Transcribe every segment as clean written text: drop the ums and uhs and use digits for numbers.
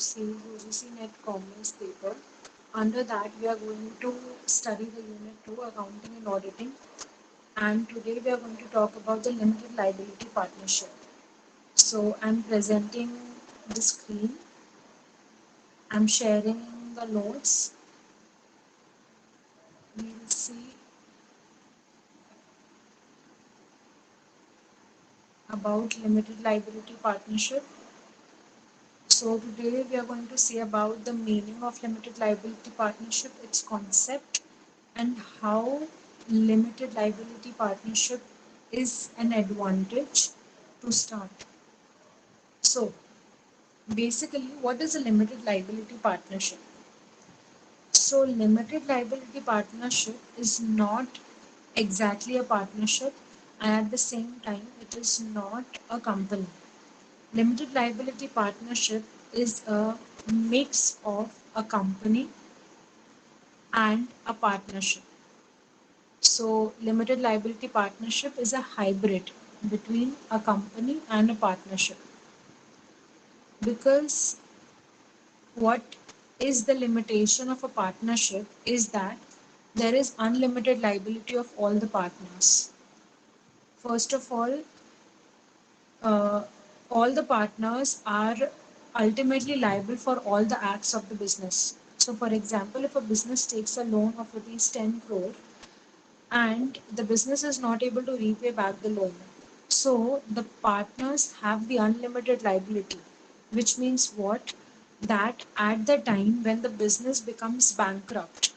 Sales OGC Net Commerce paper. Under that, we are going to study the Unit 2, Accounting and Auditing. And today we are going to talk about the Limited Liability Partnership. So I'm presenting the screen. I'm sharing the notes. We'll see about Limited Liability Partnership. So today we are going to see about the meaning of limited liability partnership, its concept, and how limited liability partnership is an advantage to start. So basically, what is a limited liability partnership? So limited liability partnership is not exactly a partnership, and at the same time it is not a company. Limited liability partnership is a mix of a company and a partnership. So, limited liability partnership is a hybrid between a company and a partnership. Because what is the limitation of a partnership is that there is unlimited liability of all the partners. First of uh, all the partners are ultimately liable for all the acts of the business. So, for example, if a business takes a loan of rupees 10 crore and the business is not able to repay back the loan, so the partners have the unlimited liability, which means what? That at the time when the business becomes bankrupt,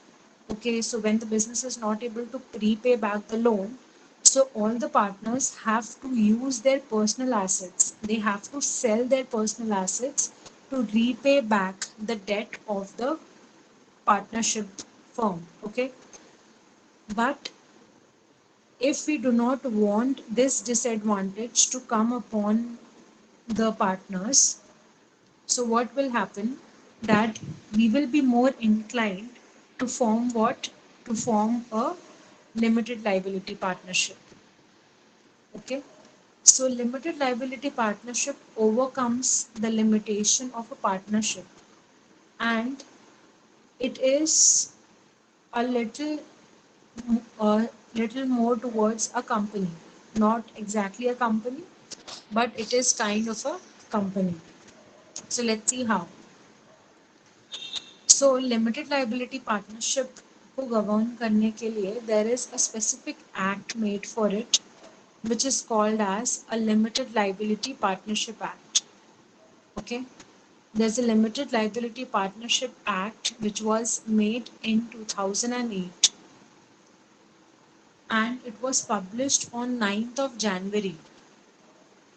okay, so when the business is not able to repay back the loan, so all the partners have to use their personal assets. They have to sell their personal assets to repay back the debt of the partnership firm, okay? But if we do not want this disadvantage to come upon the partners, so what will happen? That we will be more inclined to form what? To form a limited liability partnership. Okay. So limited liability partnership overcomes the limitation of a partnership, and it is a little more towards a company. Not exactly a company, but it is kind of a company. So let's see how. So limited liability partnership को govern करने के लिए there is a specific act made for it, which is called as a Limited Liability Partnership Act. Okay, there's a Limited Liability Partnership Act which was made in 2008, and it was published on 9th of January.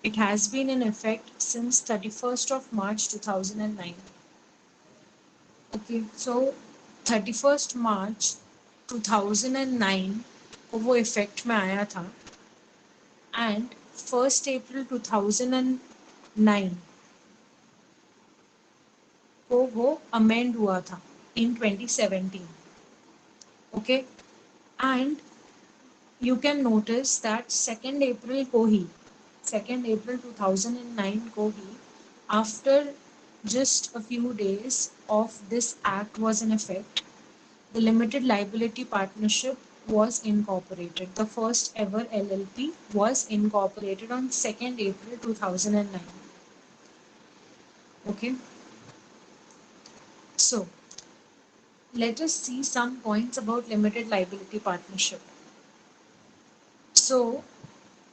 It has been in effect since 31st of March 2009. Okay, so 31st March 2009 को वो effect में आया था, and 1st April 2009 को वो amend हुआ था इन 2017. Okay, and you can notice that 2nd April को ही 2nd April 2009 को ही, after just a few days of this act was in effect, the limited liability partnership was incorporated. The first ever LLP was incorporated on 2nd April 2009. Okay, so let us see some points about limited liability partnership. So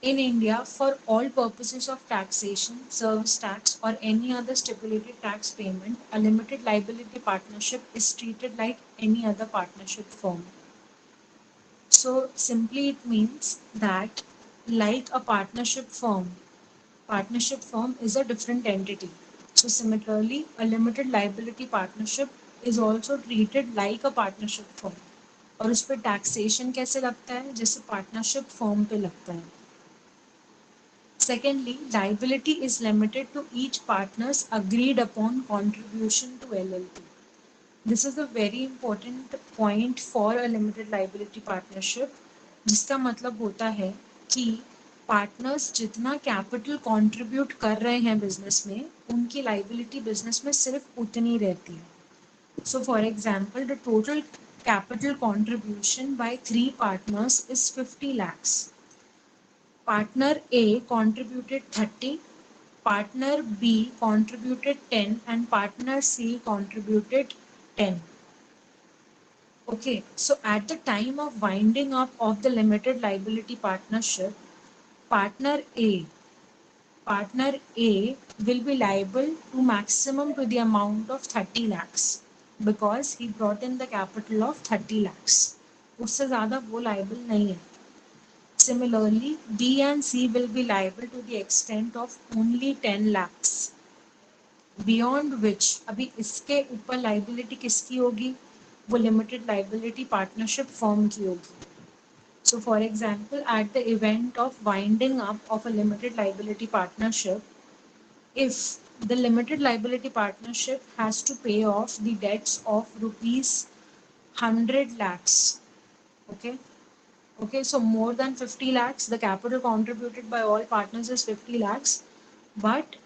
in India, for all purposes of taxation, service tax, or any other stipulated tax payment, a limited liability partnership is treated like any other partnership form. So, simply it means that, like a partnership firm is a different entity. So, similarly, a limited liability partnership is also treated like a partnership firm. और उस पर taxation कैसे लगता है? जैसे partnership form पे लगता है. Secondly, liability is limited to each partner's agreed upon contribution to LLP. This is a very important point for a limited liability partnership, जिसका मतलब होता है कि पार्टनर्स जितना कैपिटल कंट्रीब्यूट कर रहे हैं बिजनेस में, उनकी लाइबिलिटी बिजनेस में सिर्फ उतनी रहती है. So for example, the total capital contribution by three partners is 50 lakhs. Partner A contributed 30, partner B contributed 10, and partner C contributed 10. Okay, so at the time of winding up of the limited liability partnership, partner A partner A will be liable to maximum to the amount of 30 lakhs because he brought in the capital of 30 lakhs. उससे ज़्यादा वो liable नहीं है. Similarly, B and C will be liable to the extent of only 10 lakhs. Beyond which, अभी इसके ऊपर liability किसकी होगी? वो limited liability partnership firm की होगी. So for example, at the event of winding up of a limited liability partnership, if the limited liability partnership has to pay off the debts of rupees 100 lakhs, okay, so more than 50 lakhs, the capital contributed by all partners is 50 lakhs, but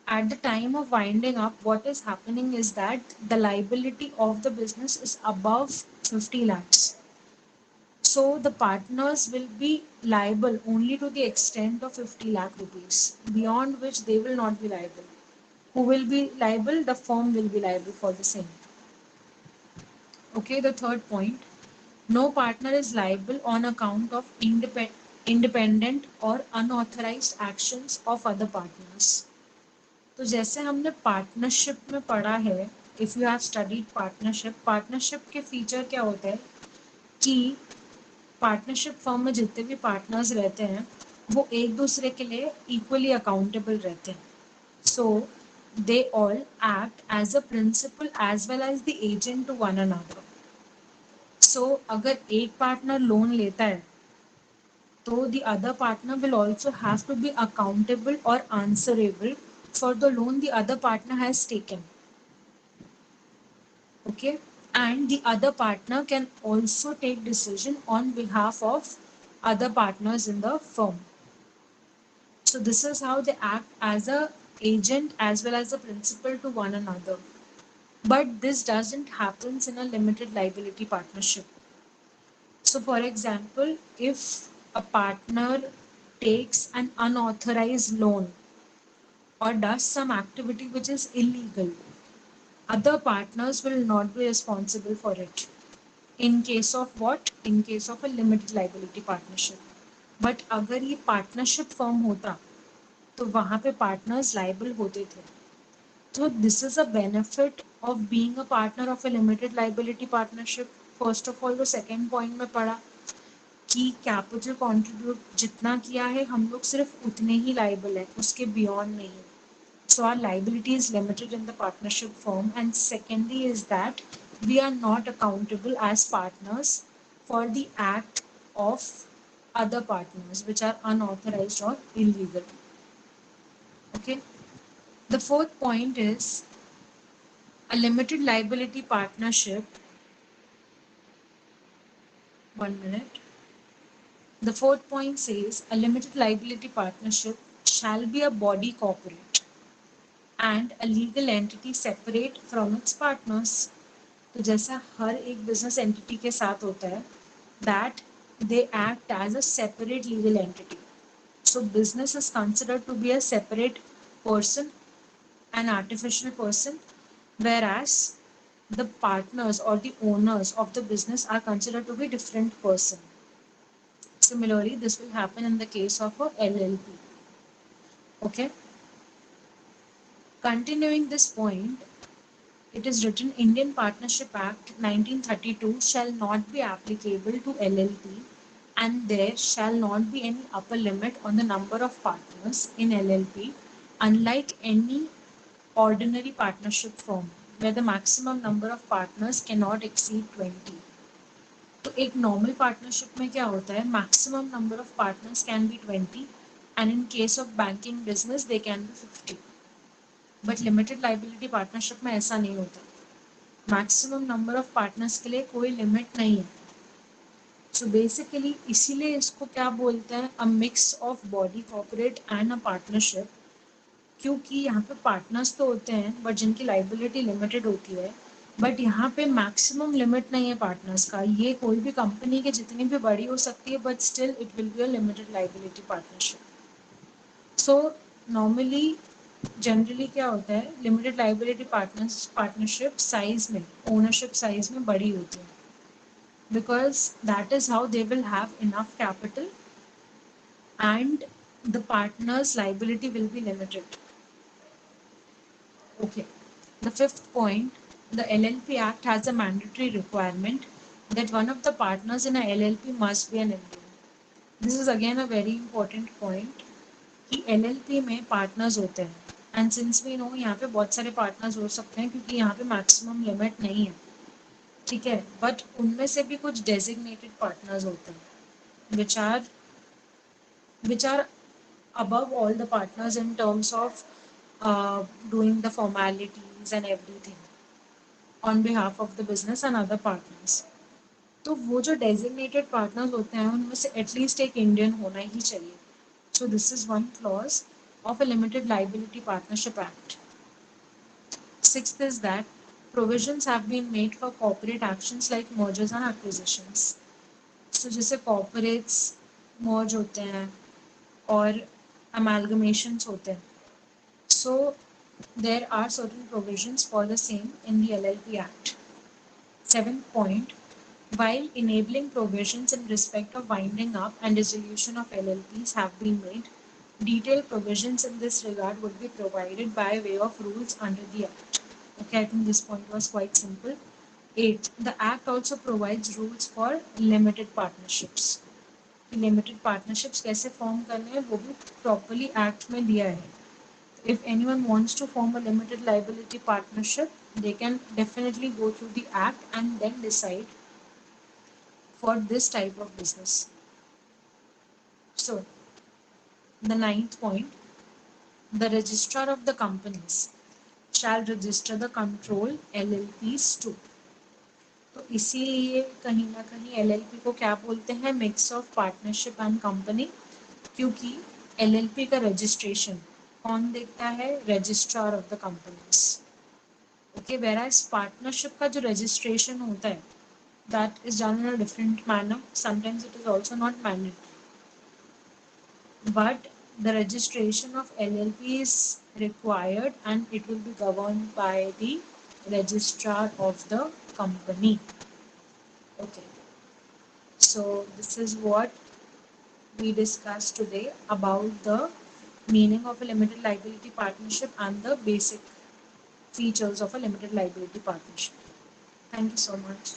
at the time of winding up, what is happening is that the liability of the business is above 50 lakhs. So the partners will be liable only to the extent of 50 lakh rupees, beyond which they will not be liable. Who will be liable? The firm will be liable for the same. Okay, the third point, no partner is liable on account of independent or unauthorized actions of other partners. तो जैसे हमने partnership में पढ़ा है, if you have studied partnership, partnership के feature क्या होते हैं कि पार्टनरशिप फर्म में जितने भी पार्टनर्स रहते हैं वो एक दूसरे के लिए इक्वली अकाउंटेबल रहते हैं. So they all act as a principal as well as the agent to one another. So अगर एक पार्टनर लोन लेता है तो the other partner will also have to be accountable और answerable for the loan the other partner has taken. Okay, and the other partner can also take decision on behalf of other partners in the firm. So this is how they act as a agent as well as a principal to one another. But this doesn't happen in a limited liability partnership. So for example, if a partner takes an unauthorized loan or does some activity which is illegal, other partners will not be responsible for it. In case of what? In case of a limited liability partnership. But अगर ये partnership firm होता तो वहाँ पे partners liable होते थे. So this is a benefit of being a partner of a limited liability partnership. First of all, the second point में पढ़ा कि कैपिटल कंट्रीब्यूट जितना किया है हम लोग सिर्फ उतने ही लाइबल है, उसके बियॉन्ड नहीं. So our liability is limited in the partnership firm. And secondly is that we are not accountable as partners for the act of other partners which are unauthorized or illegal. Okay. The fourth point is a limited liability partnership. 1 minute. The fourth point says a limited liability partnership shall be a body corporate and a legal entity separate from its partners. तो जैसा हर एक business entity के साथ होता है, that they act as a separate legal entity. So business is considered to be a separate person, an artificial person, whereas the partners or the owners of the business are considered to be different person. Similarly, this will happen in the case of a LLP. Okay. Continuing this point, it is written Indian Partnership Act 1932 shall not be applicable to LLP and there shall not be any upper limit on the number of partners in LLP unlike any ordinary partnership firm where the maximum number of partners cannot exceed 20. तो एक normal partnership में क्या होता है, maximum number of partners can be 20 and in case of banking business they can be 50. But limited liability partnership में ऐसा नहीं होता. मैक्सिमम नंबर ऑफ पार्टनर्स के लिए कोई लिमिट नहीं है. सो बेसिकली इसीलिए इसको क्या बोलते हैं, अ mix of body corporate and a partnership, क्योंकि यहाँ पे पार्टनर्स तो होते हैं बट जिनकी लाइबिलिटी लिमिटेड होती है, बट यहाँ पे मैक्सिमम लिमिट नहीं है पार्टनर्स का। ये कोई भी कंपनी के जितनी भी बड़ी हो सकती है, but still it will be a limited liability partnership. So normally generally क्या होता है, लिमिटेड लाइबिलिटी पार्टनरशिप साइज में, ओनरशिप साइज में बड़ी होती है, because that is how they will have enough capital and the partner's liability will be limited. Okay. The fifth point, the LLP Act has a mandatory requirement that one of the partners in a LLP must be an Indian. This is again a very important point कि LLP में partners होते हैं, and since we know यहाँ पे बहुत सारे partners हो सकते हैं क्योंकि यहाँ पे maximum limit नहीं है, ठीक है, but उनमें से भी कुछ designated partners होते हैं which are above all the partners in terms of doing the formalities and everything on behalf of the business and other partners. तो वो जो designated partners होते हैं उनमें से एटलीस्ट एक इंडियन होना ही चाहिए. So this is one clause of a limited liability partnership act. Sixth is that provisions have been made for corporate actions like mergers and acquisitions. So जैसे corporates merge होते हैं और amalgamations होते हैं. So there are certain provisions for the same in the LLP Act. Seventh point, while enabling provisions in respect of winding up and dissolution of LLPs have been made, detailed provisions in this regard would be provided by way of rules under the Act. Okay, I think this point was quite simple. 8. The Act also provides rules for limited partnerships. Limited partnerships कैसे form करने हैं वो भी properly Act में दिया है. If anyone wants to form a limited liability partnership, they can definitely go through the act and then decide for this type of business. So, the ninth point, the registrar of the companies shall register the control LLPs too. तो इसीलिए कहीं ना कहीं LLP को क्या बोलते हैं, mix of partnership and company, क्योंकि LLP का रजिस्ट्रेशन कौन देखता है, registrar of the companies. Okay, whereas partnership का जो registration होता है, that is done in a different manner. Sometimes it is also not mandatory. But the registration of LLP is required and it will be governed by the registrar of the company. Okay, so this is what we discussed today about the meaning of a limited liability partnership and the basic features of a limited liability partnership. Thank you so much.